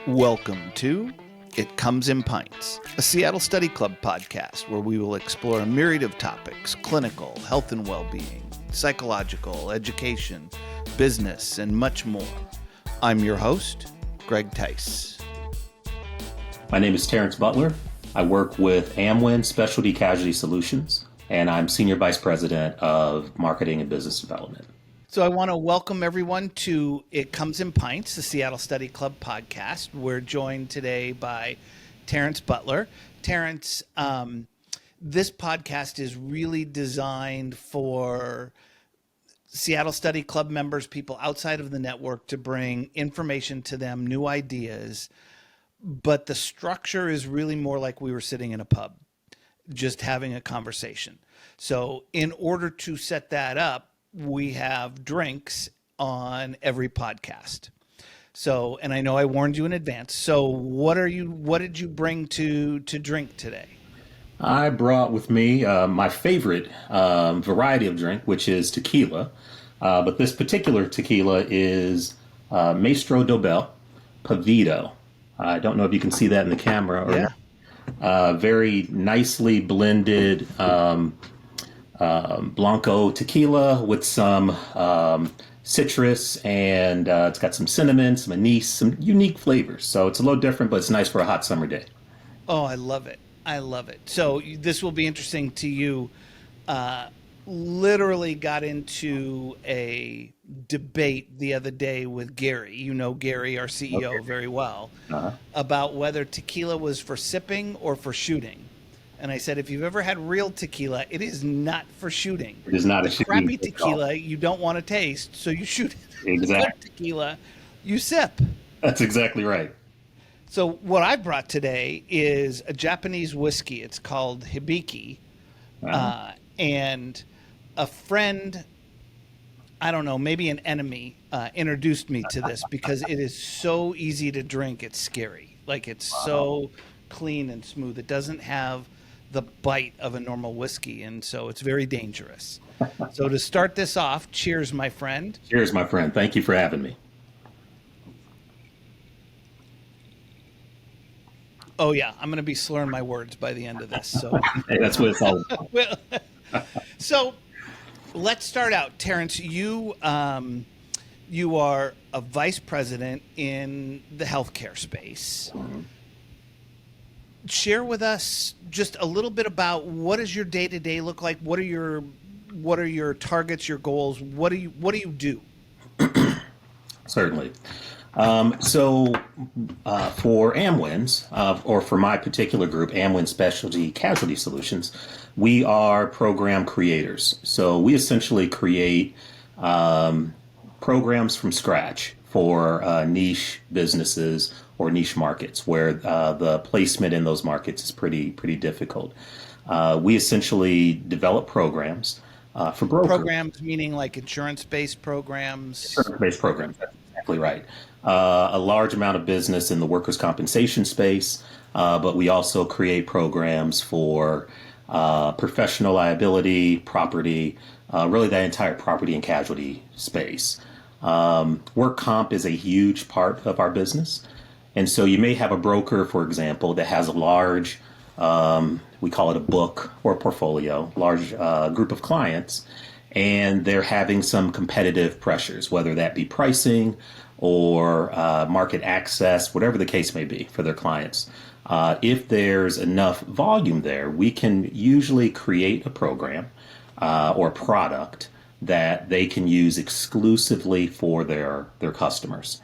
Welcome to It Comes In Pints, a Seattle Study Club podcast where we will explore a myriad of topics: clinical, health and well-being, psychological, education, business, and much more. I'm your host, Greg Tice. My name is Terrence Butler. I work with Amwins Specialty Casualty Solutions, and I'm Senior Vice President of Marketing and Business Development. So I want to welcome everyone to It Comes in Pints, the Seattle Study Club podcast. We're joined today by Terrence Butler. Terrence, this podcast is really designed for Seattle Study Club members, people outside of the network, to bring information to them, new ideas. But the structure is really more like we were sitting in a pub, just having a conversation. So in order to set that up, we have drinks on every podcast. So, and I know I warned you in advance. So what did you bring to drink today? I brought with me my favorite variety of drink, which is tequila. But this particular tequila is Maestro Dobel Pavito. I don't know if you can see that in the camera or not. Very nicely blended Blanco tequila with some citrus, and it's got some cinnamon, some anise, some unique flavors. So it's a little different, but it's nice for a hot summer day. Oh, I love it. I love it. So this will be interesting to you. Literally got into a debate the other day with Gary. You know Gary, our CEO, very well, about whether tequila was for sipping or for shooting. And I said, if you've ever had real tequila, it is not for shooting. It is not a shooting. Crappy tequila you don't want to taste, so you shoot it. Exactly. Good tequila, you sip. That's exactly right. So what I brought today is a Japanese whiskey. It's called Hibiki. And a friend, I don't know, maybe an enemy, introduced me to this because it is so easy to drink. It's scary. Like, it's so clean and smooth. It doesn't have the bite of a normal whiskey, and so it's very dangerous. So to start this off, cheers, my friend. Cheers, my friend. Thank you for having me. Oh yeah, I'm going to be slurring my words by the end of this. So Hey, that's what it's all about. Well, so let's start out, Terrence. You are a vice president in the healthcare space. Share with us just a little bit about what does your day-to-day look like? What are your targets, your goals? What do you do? Certainly. So for Amwins, or for my particular group, Amwins Specialty Casualty Solutions, we are program creators. So we essentially create programs from scratch for niche businesses or niche markets where the placement in those markets is pretty difficult. We essentially develop programs for brokers. Programs meaning like insurance-based programs? Insurance-based programs, that's exactly right. A large amount of business in the workers' compensation space, but we also create programs for professional liability, property, really that entire property and casualty space. Work comp is a huge part of our business. And so you may have a broker, for example, that has a large, we call it a book or a portfolio, large group of clients, and they're having some competitive pressures, whether that be pricing or market access, whatever the case may be for their clients. If there's enough volume there, we can usually create a program or product that they can use exclusively for their customers.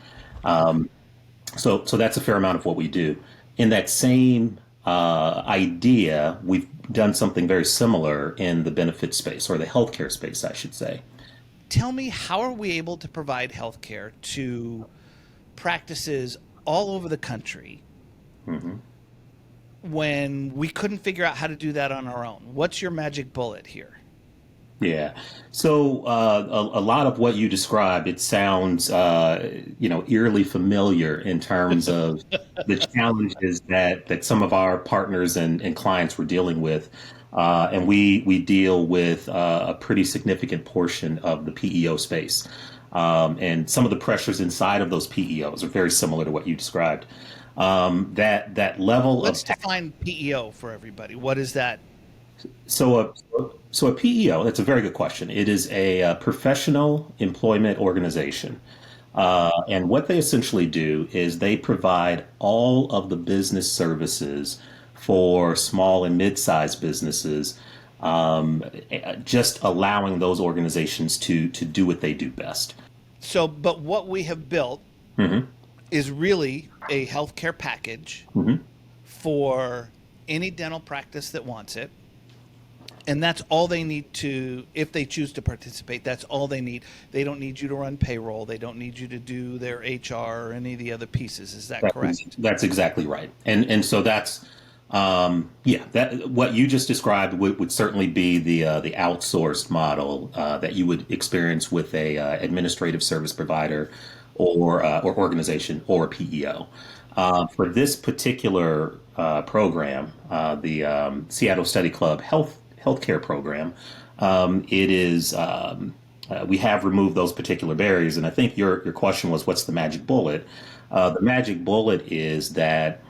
So that's a fair amount of what we do. In that same idea, we've done something very similar in the benefit space, or the healthcare space, I should say. Tell me, how are we able to provide healthcare to practices all over the country when we couldn't figure out how to do that on our own? What's your magic bullet here? Yeah. So a lot of what you described, it sounds, eerily familiar in terms of the challenges that some of our partners and clients were dealing with. And we deal with a pretty significant portion of the PEO space. And some of the pressures inside of those PEOs are very similar to what you described. That level of Let's define PEO for everybody. What is that? so a so a PEO, that's a very good question. It is a professional employment organization. And what they essentially do is they provide all of the business services for small and mid-sized businesses, just allowing those organizations to do what they do best. So, but what we have built is really a healthcare package for any dental practice that wants it. And that's all they need to, if they choose to participate, that's all they need. They don't need you to run payroll. They don't need you to do their HR or any of the other pieces. Is that correct? That's exactly right. And so that's yeah, that what you just described would certainly be the outsourced model that you would experience with a administrative service provider or organization or PEO. For this particular program, the Seattle Study Club healthcare program, it is we have removed those particular barriers, and I think your question was, what's the magic bullet? The magic bullet is that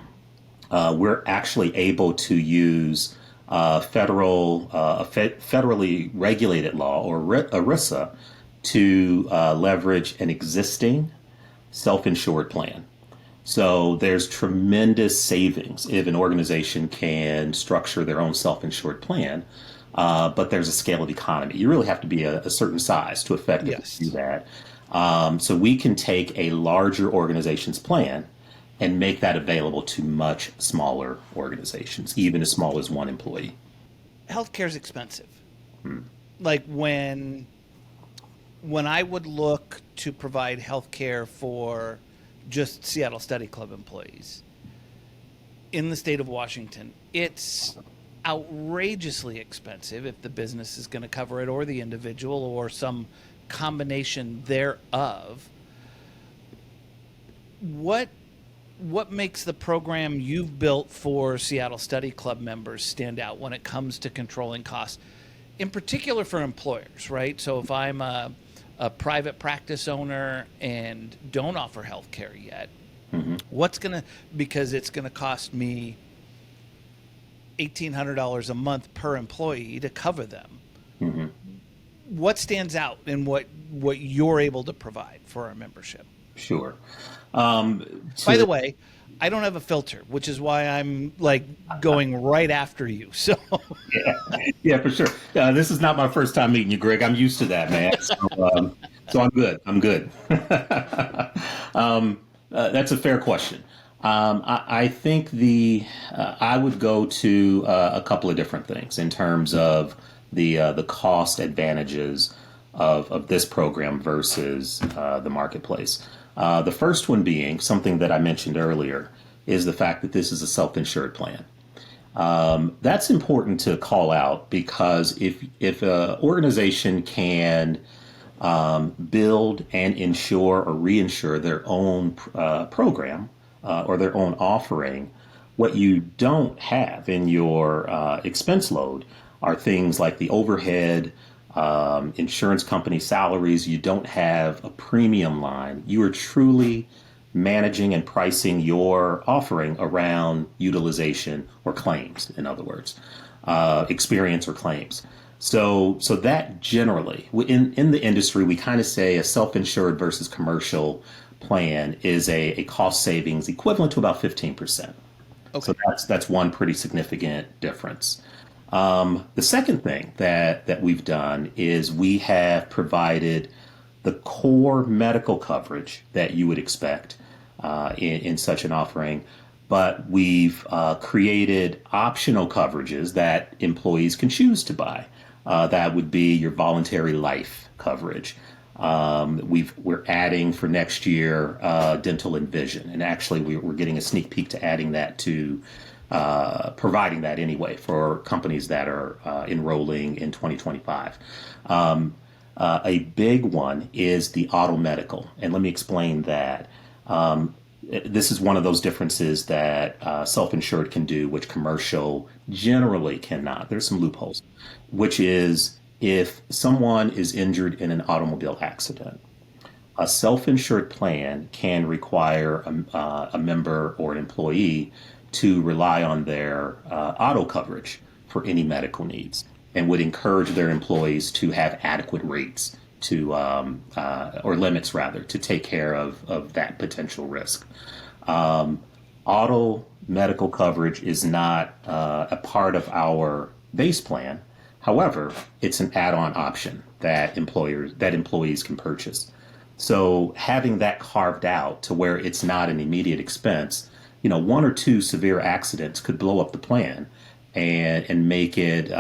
we're actually able to use federally regulated law or ERISA to leverage an existing self-insured plan. So there's tremendous savings if an organization can structure their own self-insured plan, but there's a scale of economy. You really have to be a certain size to effectively do that. So we can take a larger organization's plan and make that available to much smaller organizations, even as small as one employee. Healthcare is expensive. Like when I would look to provide healthcare for just Seattle Study Club employees in the state of Washington, it's outrageously expensive if the business is going to cover it or the individual or some combination thereof. What makes the program you've built for Seattle Study Club members stand out when it comes to controlling costs, in particular for employers, right? So if I'm a private practice owner and don't offer health care yet, because it's going to cost me $1,800 a month per employee to cover them. What stands out in what you're able to provide for our membership? Sure. By the way, I don't have a filter, which is why I'm like going right after you. So yeah, for sure. This is not my first time meeting you, Greg. I'm used to that, man. So I'm good. I'm good. That's a fair question. I think I would go to a couple of different things in terms of the cost advantages of this program versus the marketplace. The first one being something that I mentioned earlier is the fact that this is a self-insured plan. That's important to call out because if an organization can build and insure or reinsure their own program or their own offering, what you don't have in your expense load are things like the overhead, insurance company salaries. You don't have a premium line. You are truly managing and pricing your offering around utilization or claims, in other words, experience or claims. So that generally, in the industry, we kind of say a self-insured versus commercial plan is a cost savings equivalent to about 15%. Okay. So that's one pretty significant difference. The second thing that we've done is we have provided the core medical coverage that you would expect in such an offering, but we've created optional coverages that employees can choose to buy. That would be your voluntary life coverage. We're adding for next year dental and vision, and actually we're getting a sneak peek to adding that to providing that anyway for companies that are enrolling in 2025. A big one is the auto medical, and let me explain that. This is one of those differences that self-insured can do, which commercial generally cannot. There's some loopholes, which is if someone is injured in an automobile accident, a self-insured plan can require a member or an employee to rely on their auto coverage for any medical needs, and would encourage their employees to have adequate rates to or limits rather to take care of that potential risk. Auto medical coverage is not a part of our base plan. However, it's an add-on option that employees can purchase. So having that carved out to where it's not an immediate expense, one or two severe accidents could blow up the plan and make it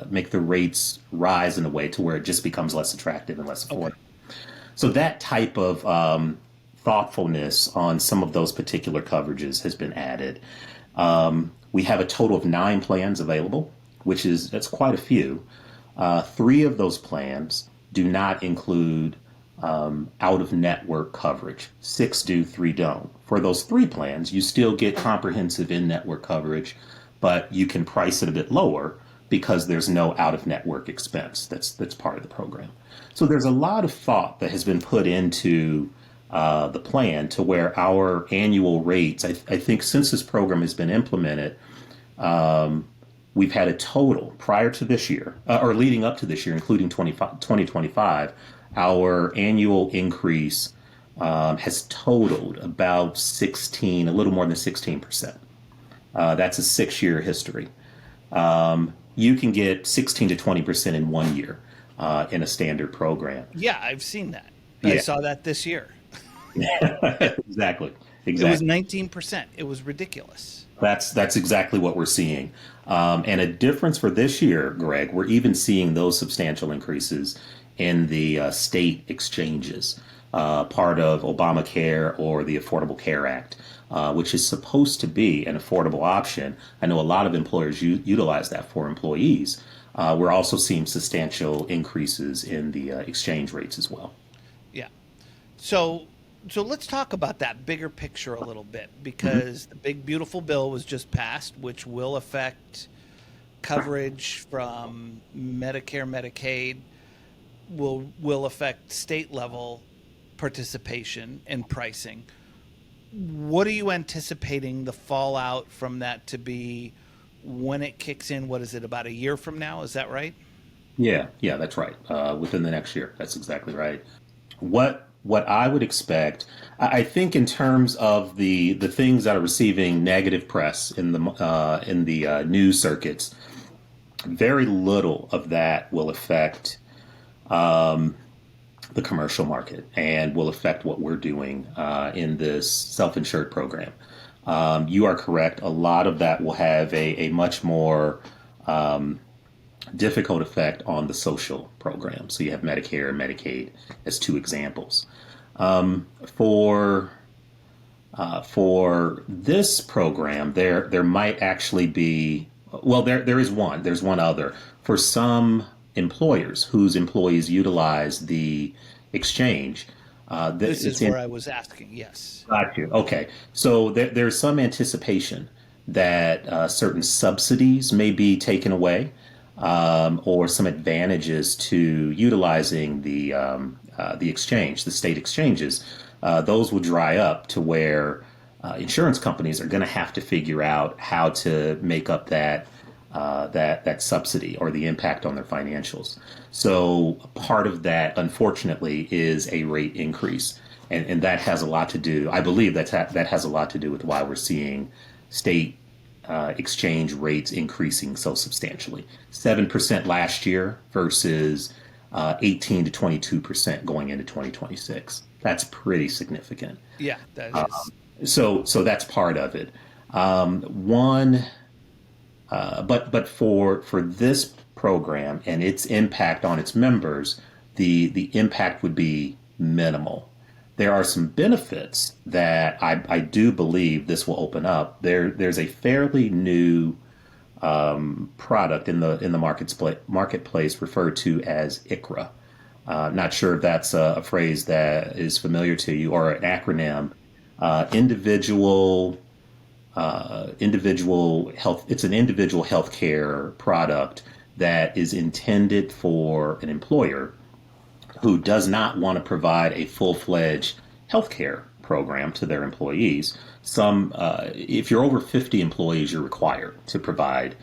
make the rates rise in a way to where it just becomes less attractive and less affordable. Okay. So that type of thoughtfulness on some of those particular coverages has been added. We have a total of 9 plans available, that's quite a few. 3 of those plans do not include out-of-network coverage. 6 do, 3 don't. For those 3 plans, you still get comprehensive in-network coverage, but you can price it a bit lower because there's no out-of-network expense that's part of the program. So there's a lot of thought that has been put into the plan to where our annual rates, I think since this program has been implemented, we've had a total prior to this year, or leading up to this year, including 2025, our annual increase has totaled about a little more than 16%. That's a 6-year history. You can get 16 to 20% in 1 year in a standard program. Yeah, I've seen that. Yeah. I saw that this year. Exactly. It was 19%. It was ridiculous. That's exactly what we're seeing. And a difference for this year, Greg, we're even seeing those substantial increases in the state exchanges, part of Obamacare or the Affordable Care Act, which is supposed to be an affordable option. I know a lot of employers utilize that for employees. We're also seeing substantial increases in the exchange rates as well. Yeah. So let's talk about that bigger picture a little bit, because the big beautiful bill was just passed, which will affect coverage from Medicare, Medicaid, will affect state level participation and pricing. What are you anticipating the fallout from that to be when it kicks in? What is it, about a year from now? Is that right? Yeah, that's right. Within the next year. That's exactly right. What I would expect, I think, in terms of the things that are receiving negative press in the news circuits, very little of that will affect the commercial market and will affect what we're doing in this self-insured program. You are correct. A lot of that will have a much more difficult effect on the social program. So you have Medicare and Medicaid as 2 examples. For this program, there might actually be, well, there's one other. For some employers whose employees utilize the exchange. This is where I was asking, yes. Got you. Okay. So there's some anticipation that certain subsidies may be taken away, or some advantages to utilizing the exchange, the state exchanges. Those will dry up to where insurance companies are going to have to figure out how to make up that subsidy or the impact on their financials. So part of that, unfortunately, is a rate increase. And that has a lot to do, I believe that has a lot to do with why we're seeing state exchange rates increasing so substantially. 7% last year versus 18 to 22% going into 2026. That's pretty significant. Yeah, that is. So that's part of it. But for this program and its impact on its members, the impact would be minimal. There are some benefits that I do believe this will open up. There's a fairly new product in the marketplace referred to as ICRA. Not sure if that's a phrase that is familiar to you, or an acronym. Individual health. It's an individual healthcare product that is intended for an employer who does not want to provide a full-fledged healthcare program to their employees. If you're over 50 employees, you're required to provide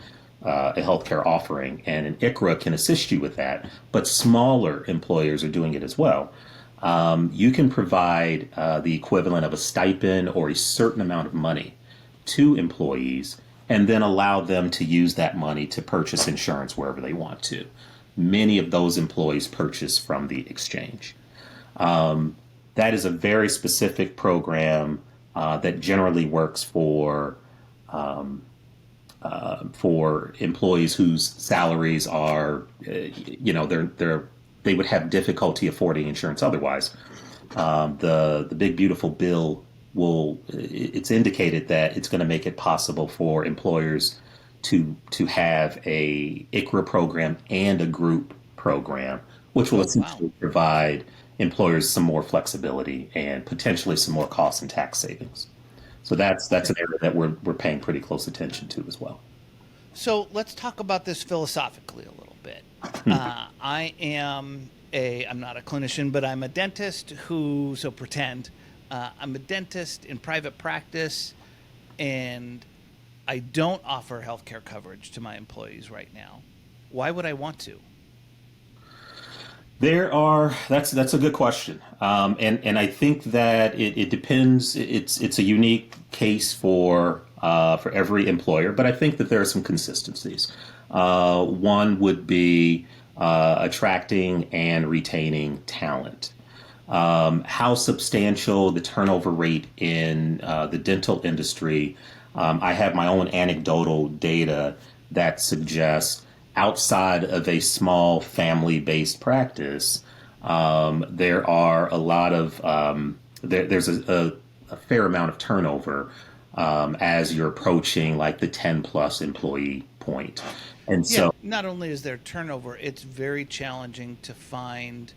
a healthcare offering, and an ICRA can assist you with that. But smaller employers are doing it as well. You can provide the equivalent of a stipend or a certain amount of money to employees, and then allow them to use that money to purchase insurance wherever they want to. Many of those employees purchase from the exchange. That is a very specific program that generally works for employees whose salaries are, they would have difficulty affording insurance otherwise. The big beautiful bill it's indicated that it's going to make it possible for employers to have a ICRA program and a group program, which will essentially provide employers some more flexibility and potentially some more cost and tax savings. So that's an area that we're paying pretty close attention to as well. So let's talk about this philosophically a little bit. I'm not a clinician, but I'm a dentist I'm a dentist in private practice, and I don't offer healthcare coverage to my employees right now. Why would I want to? That's a good question. And I think that it depends. It's a unique case for every employer, but I think that there are some consistencies. One would be attracting and retaining talent. How substantial the turnover rate in the dental industry. I have my own anecdotal data that suggests outside of a small family-based practice, there are a lot of there's a fair amount of turnover as you're approaching like the 10 plus employee point. And so not only is there turnover, it's very challenging to find,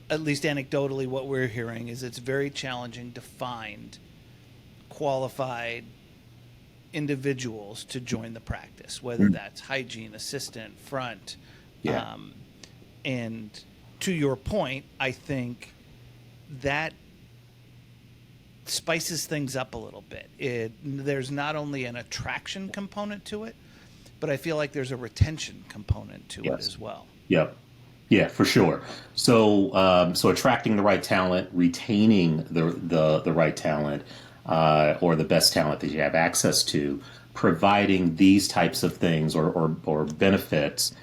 at least anecdotally, what we're hearing is it's very challenging to find qualified individuals to join the practice, whether that's hygiene assistant, front. And to your point, I think that spices things up a little bit. There's not only an attraction component to it, but I feel like there's a retention component to it as well. Yep. Yeah, for sure. So attracting the right talent, retaining the right talent, or the best talent that you have access to, providing these types of things or benefits,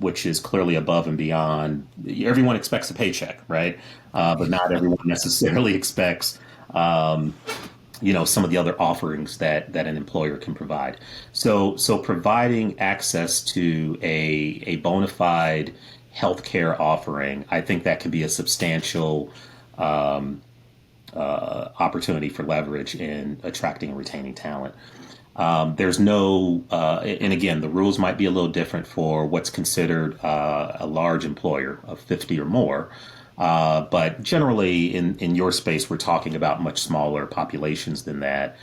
which is clearly above and beyond. Everyone expects a paycheck, right? But not everyone necessarily expects some of the other offerings that an employer can provide. So providing access to a bona fide healthcare offering, I think that can be a substantial opportunity for leverage in attracting and retaining talent. There's no, and again, the rules might be a little different for what's considered a large employer of 50 or more. But generally, in your space, we're talking about much smaller populations than that.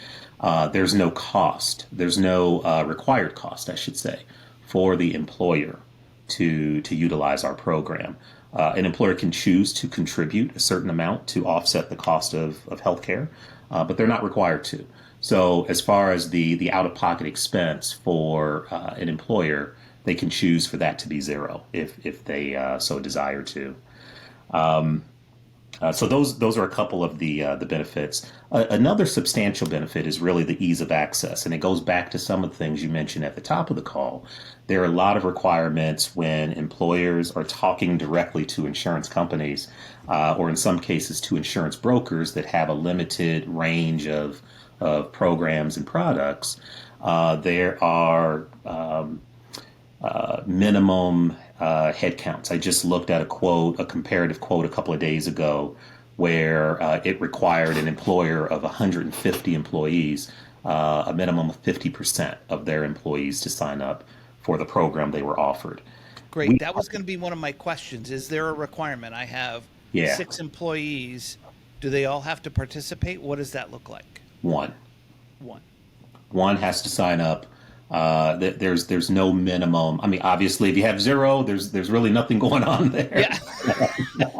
There's no cost. There's no required cost, I should say, for the employer to utilize our program. An employer can choose to contribute a certain amount to offset the cost of healthcare, but they're not required to. So as far as the out-of-pocket expense for an employer, they can choose for that to be zero if they so desire to. So those are a couple of the benefits. Another substantial benefit is really the ease of access, and it goes back to some of the things you mentioned at the top of the call. There are a lot of requirements when employers are talking directly to insurance companies, or in some cases to insurance brokers that have a limited range of programs and products. There are minimum headcounts. I just looked at a comparative quote a couple of days ago where it required an employer of 150 employees, a minimum of 50% of their employees to sign up for the program they were offered. Great. That was going to be one of my questions. Is there a requirement? I have 6 employees. Do they all have to participate? What does that look like? One has to sign up. There's no minimum. I mean, obviously, if you have zero, there's really nothing going on there. Yeah.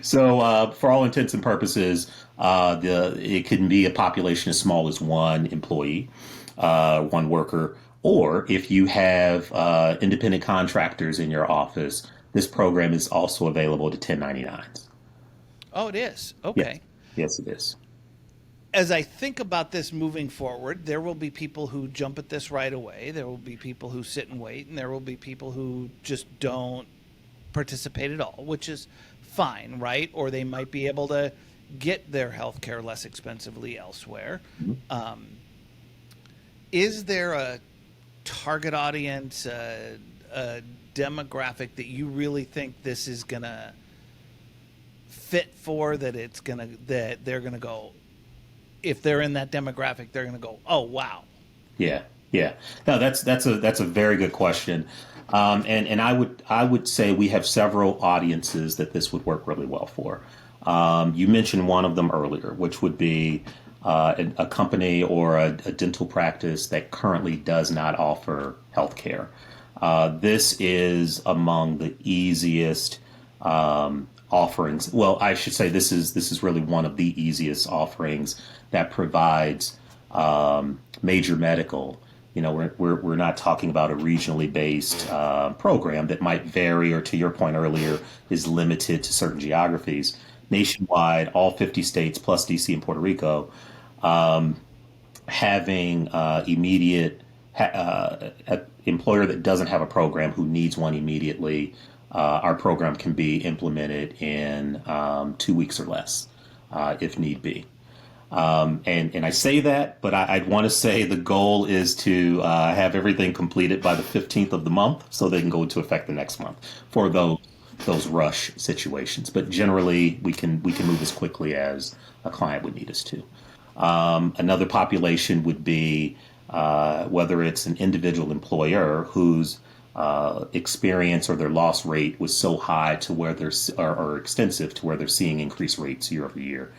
So, for all intents and purposes, it can be a population as small as one employee, one worker, or if you have independent contractors in your office, this program is also available to 1099s. Oh, it is. Yes, Okay. yes, it is. As I think about this moving forward, there will be people who jump at this right away. There will be people who sit and wait, and there will be people who just don't participate at all, which is fine, right? Or they might be able to get their health care less expensively elsewhere. Um, is there a target audience, a demographic that you really think this is going to fit for, that they're going to go, if they're in that demographic, they're going to go, oh, wow. Yeah, yeah. No, that's a very good question, and I would say we have several audiences that this would work really well for. You mentioned one of them earlier, which would be a company or a dental practice that currently does not offer healthcare. This is among the easiest offerings. Well, I should say this is really one of the easiest offerings that provides major medical. You know, we're not talking about a regionally based program that might vary, or to your point earlier, is limited to certain geographies. Nationwide, all 50 states plus DC and Puerto Rico, having immediate employer that doesn't have a program who needs one immediately. Our program can be implemented in 2 weeks or less, if need be. And I say that, but I'd want to say the goal is to have everything completed by the 15th of the month, so they can go into effect the next month for those rush situations. But generally, we can move as quickly as a client would need us to. Another population would be whether it's an individual employer whose experience or their loss rate was so high to where or extensive to where they're seeing increased rates year over year.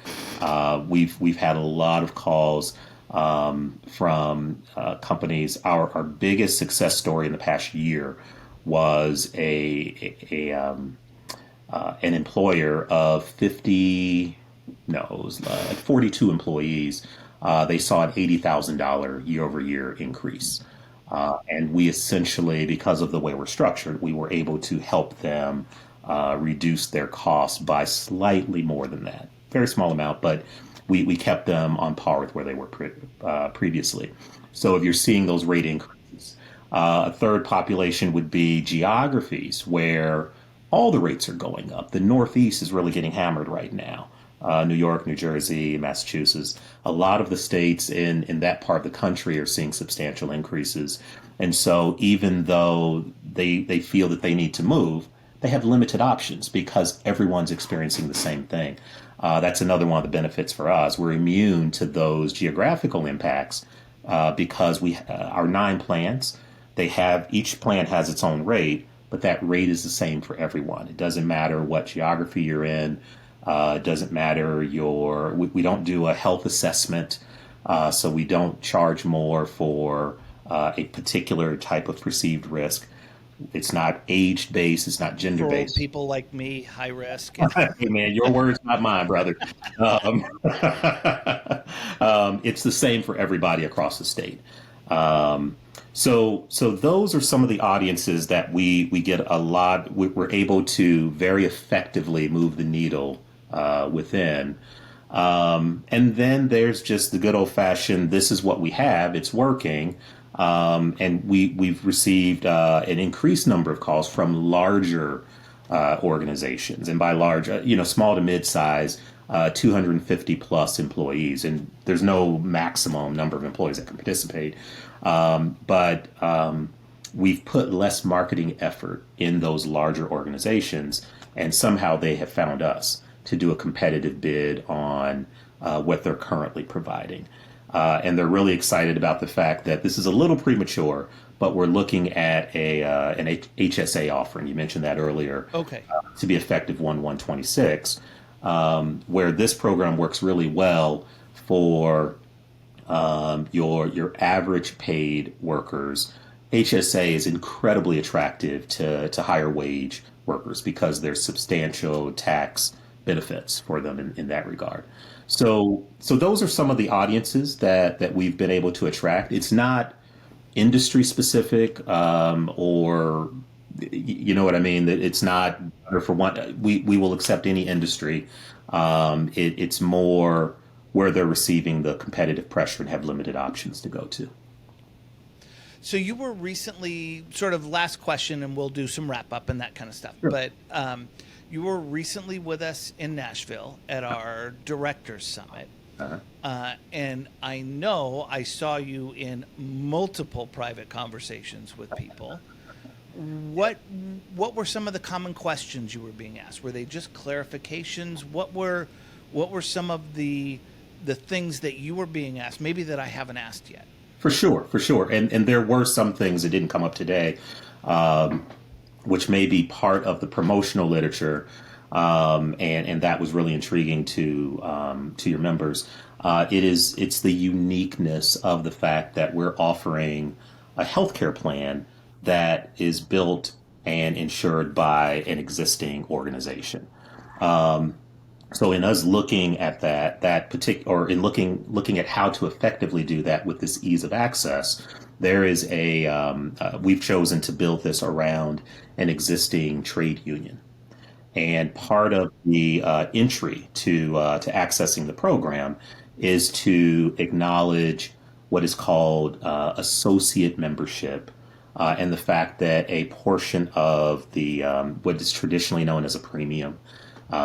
We've had a lot of calls from companies. Our biggest success story in the past year was an employer of 50, no, it was like 42 employees. They saw an $80,000 year over year increase. And we essentially, because of the way we're structured, we were able to help them reduce their costs by slightly more than that. Very small amount, but we kept them on par with where they were previously. So if you're seeing those rate increases, a third population would be geographies where all the rates are going up. The Northeast is really getting hammered right now. New York, New Jersey, Massachusetts, a lot of the states in that part of the country are seeing substantial increases. And so even though they feel that they need to move, they have limited options because everyone's experiencing the same thing. That's another one of the benefits for us. We're immune to those geographical impacts because our 9 plans, each plan has its own rate, but that rate is the same for everyone. It doesn't matter what geography you're in. It doesn't matter we don't do a health assessment, so we don't charge more for a particular type of perceived risk. It's not age-based, it's not For gender-based. old people like me, high risk. Hey man, your words, not mine, brother. It's the same for everybody across the state. So those are some of the audiences that we get a lot. We're able to very effectively move the needle within. And then there's just the good old fashioned, this is what we have, it's working. And we've received an increased number of calls from larger organizations. And by large, small to mid-size, 250 plus employees. And there's no maximum number of employees that can participate. But we've put less marketing effort in those larger organizations, and somehow they have found us to do a competitive bid on what they're currently providing. And they're really excited about the fact that this is a little premature, but we're looking at an HSA offering. You mentioned that earlier. Okay. To be effective 1/1/26, where this program works really well for your average paid workers, HSA is incredibly attractive to higher wage workers because there's substantial tax benefits for them in that regard. So those are some of the audiences that we've been able to attract. It's not industry specific, or you know what I mean, that it's not or for one, we will accept any industry. It's more where they're receiving the competitive pressure and have limited options to go to. So you were recently, sort of last question, and we'll do some wrap up and that kind of stuff. Sure. But you were recently with us in Nashville at our Directors Summit. And I know I saw you in multiple private conversations with people. What were some of the common questions you were being asked? Were they just clarifications? What were some of the things that you were being asked, maybe that I haven't asked yet? For sure, for sure. And there were some things that didn't come up today, which may be part of the promotional literature, and that was really intriguing to your members. It's the uniqueness of the fact that we're offering a healthcare plan that is built and insured by an existing organization. So in us looking at that particular, or in looking at how to effectively do that with this ease of access, there is we've chosen to build this around an existing trade union. And part of the entry to accessing the program is to acknowledge what is called associate membership, and the fact that a portion of the what is traditionally known as a premium.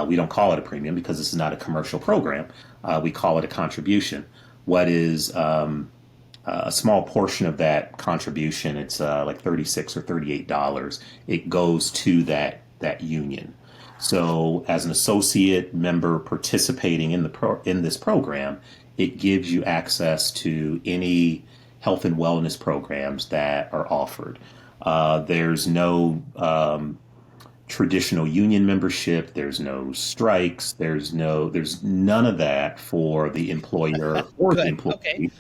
We don't call it a premium because this is not a commercial program. We call it a contribution. What is a small portion of that contribution? It's like $36 or $38. It goes to that union. So, as an associate member participating in this program, it gives you access to any health and wellness programs that are offered. There's no traditional union membership. There's no strikes. There's none of that for the employer or the Good. employee. Okay.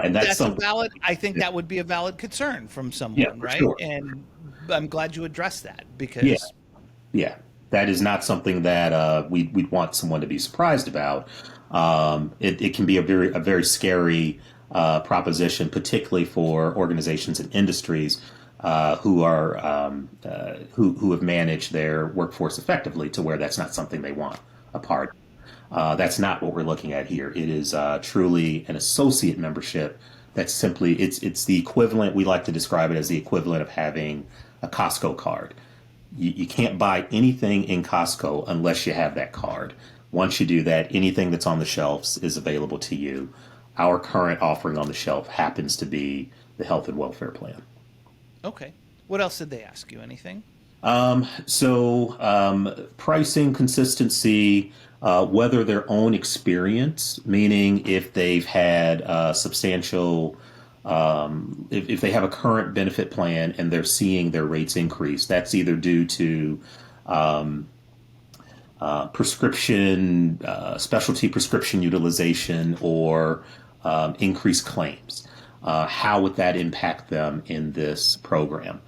And that's something. I think that would be a valid concern from Yeah, someone, for right? sure. And I'm glad you addressed that Yeah, because yeah. That is not something that we'd want someone to be surprised about. It can be a very scary proposition, particularly for organizations and industries who have managed their workforce effectively to where that's not something they want a part. That's not what we're looking at here. It is truly an associate membership. That's simply it's the equivalent. We like to describe it as the equivalent of having a Costco card. You can't buy anything in Costco unless you have that card. Once you do that, anything that's on the shelves is available to you. Our current offering on the shelf happens to be the health and welfare plan. okay. What else did they ask you? Anything? Pricing consistency, whether their own experience, meaning if they've had substantial, if they have a current benefit plan and they're seeing their rates increase, that's either due to prescription, specialty prescription utilization, or increased claims. How would that impact them in this program?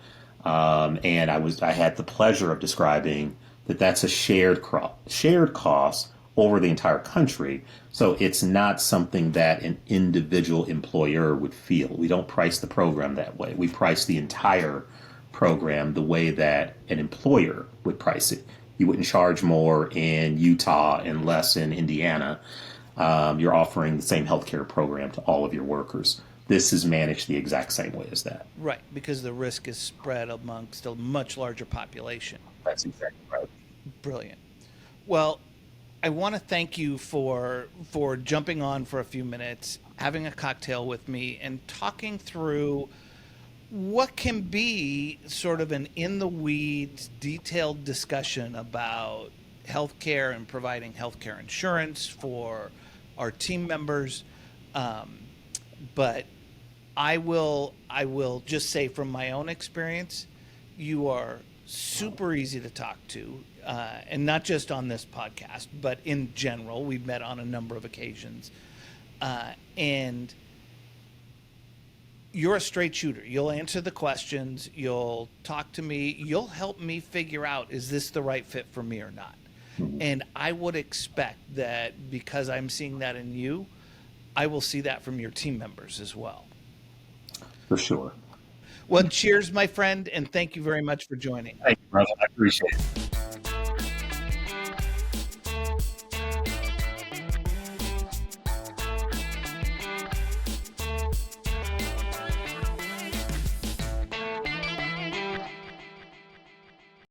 And I had the pleasure of describing that that's a shared cost over the entire country. So it's not something that an individual employer would feel. We don't price the program that way. We price the entire program the way that an employer would price it. You wouldn't charge more in Utah and less in Indiana. You're offering the same healthcare program to all of your workers. This is managed the exact same way as that. Right, because the risk is spread amongst a much larger population. That's exactly right. Brilliant. Well, I want to thank you for jumping on for a few minutes, having a cocktail with me, and talking through what can be sort of an in the weeds, detailed discussion about healthcare and providing healthcare insurance for our team members. But I will just say from my own experience, you are super easy to talk to, and not just on this podcast, but in general. We've met on a number of occasions. And you're a straight shooter. You'll answer the questions. You'll talk to me. You'll help me figure out, is this the right fit for me or not? And I would expect that because I'm seeing that in you, I will see that from your team members as well. For sure. Well, cheers, my friend, and thank you very much for joining. Thank you, brother. I appreciate it.